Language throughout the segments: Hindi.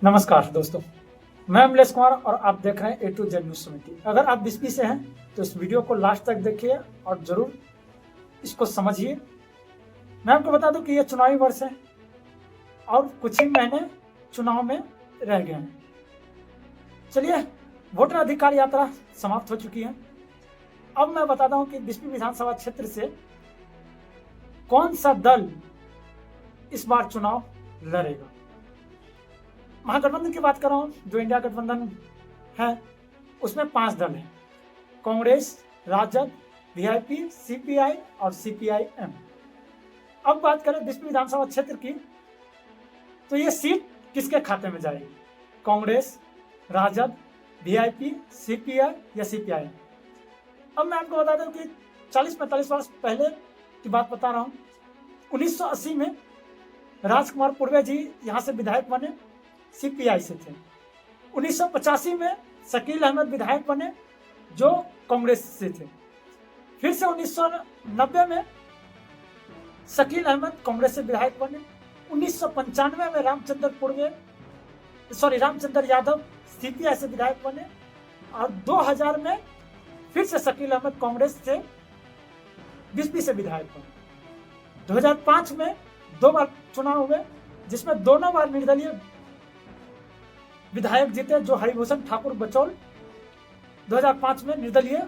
नमस्कार दोस्तों, मैं अमलेश कुमार और आप देख रहे हैं ए टू जेड न्यूज समिति। अगर आप बिस्पी से हैं तो इस वीडियो को लास्ट तक देखिए और जरूर इसको समझिए। मैं आपको बता दूं कि ये चुनावी वर्ष है और कुछ ही महीने चुनाव में रह गए हैं। चलिए, वोटर अधिकार यात्रा समाप्त हो चुकी है। अब मैं बताता हूं कि बिस्पी विधानसभा क्षेत्र से कौन सा दल इस बार चुनाव लड़ेगा। महागठबंधन की बात कर रहा हूं, जो इंडिया गठबंधन है उसमें 5 दल हैं: कांग्रेस, राजद, वीआईपी, सीपीआई और सीपीआईएम। अब बात करें बिस्पी विधानसभा क्षेत्र की, तो ये सीट किसके खाते में जाएगी? कांग्रेस, राजद, वीआईपी, सीपीआई या सीपीआई। अब मैं आपको बता दूं कि 40-45 वर्ष पहले की बात बता रहा हूं। 1980 में राजकुमार पूर्वे जी यहां से विधायक बने, सीपीआई से थे। 1985 में शकील अहमद विधायक बने, जो कांग्रेस से थे। फिर से 1990 में शकील अहमद कांग्रेस से विधायक बने। 1995 में रामचंद्र यादव सीपीआई से विधायक बने और 2000 में फिर से शकील अहमद कांग्रेस से बिस्पी से विधायक बने। 2005 में 2 बार चुनाव हुए, जिसमें दोनों बार निर्दलीय विधायक जीते, जो हरिभूषण ठाकुर बचौल 2005 में निर्दलीय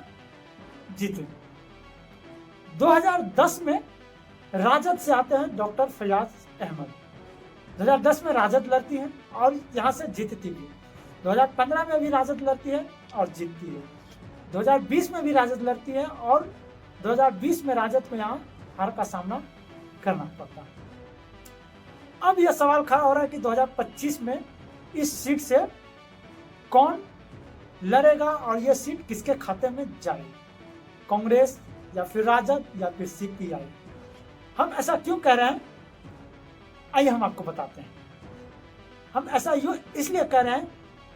जीते। 2010 में राजद से आते हैं डॉक्टर फयाज अहमद। 2010 में राजद लड़ती है और यहां से जीतती भी। 2015 में भी राजद लड़ती है और जीतती है। 2020 में भी राजद लड़ती है और 2020 में राजद को यहां हार का सामना करना पड़ता है। अब यह सवाल खड़ा हो रहा है कि 2025 में इस सीट से कौन लड़ेगा और यह सीट किसके खाते में जाएगी, कांग्रेस या फिर राजद या फिर सीपीआई। हम ऐसा क्यों कह रहे हैं, आइए हम आपको बताते हैं। हम ऐसा इसलिए कह रहे हैं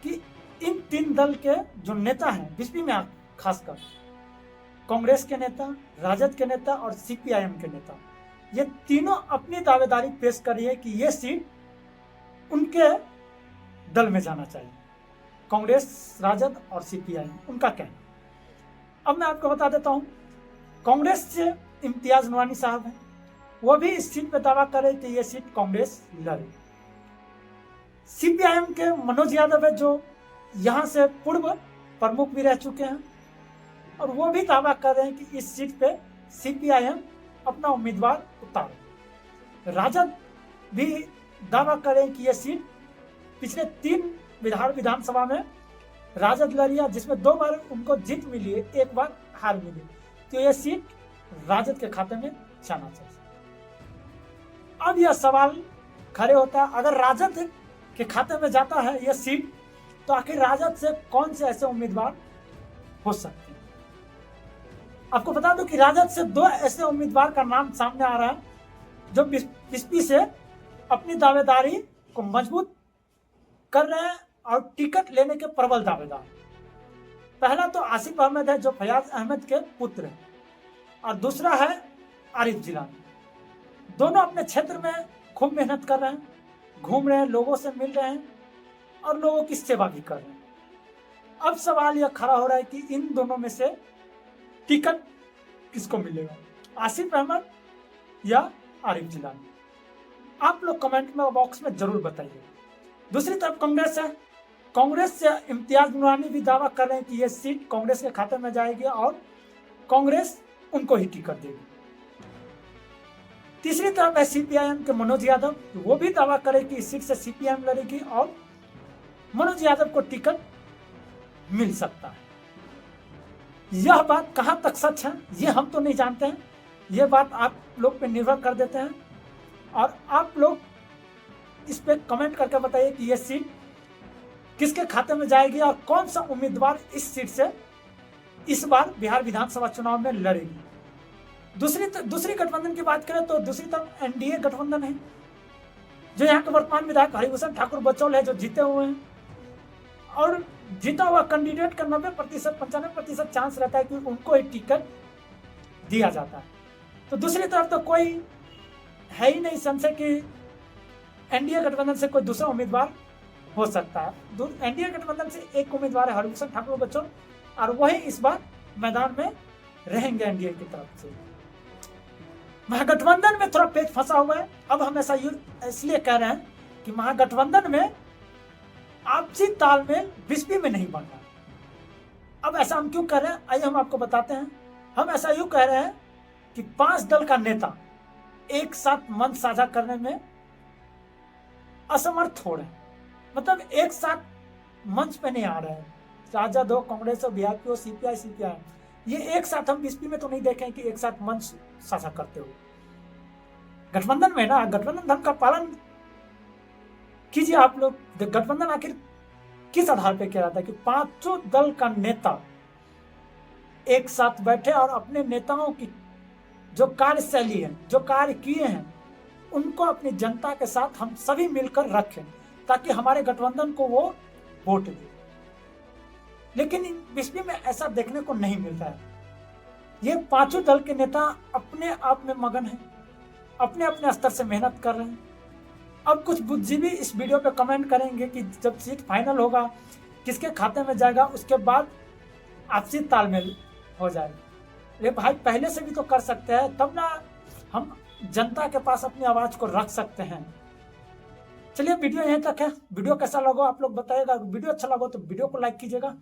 कि इन 3 दल के जो नेता हैं बिस्पी में, खासकर कांग्रेस के नेता, राजद के नेता और सीपीआईएम के नेता, ये तीनों अपनी दावेदारी पेश कर रही है कि ये सीट उनके दल में जाना चाहिए। कांग्रेस, राजद और सीपीआई, उनका कहना। अब मैं आपको बता देता हूं, कांग्रेस से इम्तियाज नूरानी साहब हैं, वो भी इस सीट पे दावा करे कि ये सीट कांग्रेस लड़े। सीपीआईएम के मनोज यादव है, जो यहां से पूर्व प्रमुख भी रह चुके हैं, और वो भी दावा कर रहे हैं कि इस सीट पे सीपीआईएम अपना उम्मीदवार उतारे। राजद भी दावा कर रहे हैं कि यह सीट पिछले 3 विधानसभा में राजद लड़ी, जिसमें 2 बार उनको जीत मिली है, 1 बार हार मिली, तो यह सीट राजद के खाते में जाना चाहिए। अब यह सवाल खड़े होता है, अगर राजद के खाते में जाता है यह सीट, तो आखिर राजद से कौन से ऐसे उम्मीदवार हो सकते हैं? आपको बता दूं कि राजद से 2 ऐसे उम्मीदवार का नाम सामने आ रहा है, जो बिस्पी से अपनी दावेदारी को मजबूत कर रहे हैं और टिकट लेने के प्रबल दावेदार। पहला तो आसिफ अहमद है, जो फयाज अहमद के पुत्र हैं, और दूसरा है आरिफ जिलानी। दोनों अपने क्षेत्र में खूब मेहनत कर रहे हैं, घूम रहे हैं, लोगों से मिल रहे हैं और लोगों की सेवा भी कर रहे हैं। अब सवाल यह खड़ा हो रहा है कि इन दोनों में से टिकट किसको मिलेगा, आसिफ अहमद या आरिफ जिलानी? आप लोग कमेंट में बॉक्स में जरूर बताइए। दूसरी तरफ कांग्रेस है। कांग्रेस से इम्तियाज नूरानी भी दावा कर रहे हैं कि यह सीट कांग्रेस के खाते में जाएगी और कांग्रेस उनको ही टिकट देगी। तीसरी तरफ है सीपीआईएम के मनोज यादव, वो भी दावा करे कि इस सीट से सीपीआईएम लड़ेगी और मनोज यादव को टिकट मिल सकता है। यह बात कहां तक सच है ये हम तो नहीं जानते हैं, यह बात आप लोग पे निर्भर कर देते हैं, और आप लोग इस पे कमेंट करके बताइए कि यह सीट किसके खाते में जाएगी और कौन सा उम्मीदवार इस सीट से इस बार बिहार विधानसभा चुनाव में लड़ेगी। दूसरी गठबंधन की बात करें तो दूसरी तरफ एनडीए गठबंधन है, जो यहाँ के वर्तमान विधायक हरिभूषण ठाकुर बचौल है, जो जीते हुए हैं, और जीता हुआ कैंडिडेट का 90%, 95% चांस रहता है कि उनको ही टिकट दिया जाता है। तो दूसरी तरफ तो कोई है ही नहीं संशय कि एनडीए गठबंधन से कोई दूसरा उम्मीदवार हो सकता है। एनडीए गठबंधन से एक उम्मीदवार है हरभूषण ठाकुर बच्चों, और वही इस बार मैदान में रहेंगे एनडीए की तरफ से। महागठबंधन में थोड़ा पेच फंसा हुआ है। अब हम ऐसा इसलिए कह रहे हैं कि महागठबंधन में आपसी तालमेल बीसपी में नहीं बन रहा। अब ऐसा हम क्यों कह रहे हैं, आइए हम आपको बताते हैं। हम ऐसा यूं कह रहे हैं कि 5 दल का नेता एक साथ मंच साझा करने में असमर्थ हो रहे हैं, मतलब एक साथ मंच पे नहीं आ रहे हैं। राजद हो, कांग्रेस हो, बीआरपी हो, सीपीआई, ये एक साथ हम बीसपी में तो नहीं देखें कि एक साथ मंच साझा करते हो। गठबंधन में ना गठबंधन धर्म का पालन कीजिए आप लोग। गठबंधन आखिर किस आधार पे किया जाता है कि 5 दल का नेता एक साथ बैठे और अपने नेताओं की जो कार्यशैली है, जो कार्य किए हैं, उनको अपनी जनता के साथ हम सभी मिलकर रखें ताकि हमारे गठबंधन को वो वोट दे। लेकिन बीसपी में ऐसा देखने को नहीं मिलता है। ये 5 दल के नेता अपने आप में मगन हैं, अपने अपने स्तर से मेहनत कर रहे हैं। अब कुछ बुद्धिजीवी इस वीडियो पे कमेंट करेंगे कि जब सीट फाइनल होगा, किसके खाते में जाएगा, उसके बाद आपसी तालमेल हो जाएगा। ये भाई पहले से भी तो कर सकते हैं, तब ना हम जनता के पास अपनी आवाज को रख सकते हैं। चलिए वीडियो यहीं तक है। वीडियो कैसा लगा आप लोग बताइएगा। वीडियो अच्छा लगा तो वीडियो को लाइक कीजिएगा।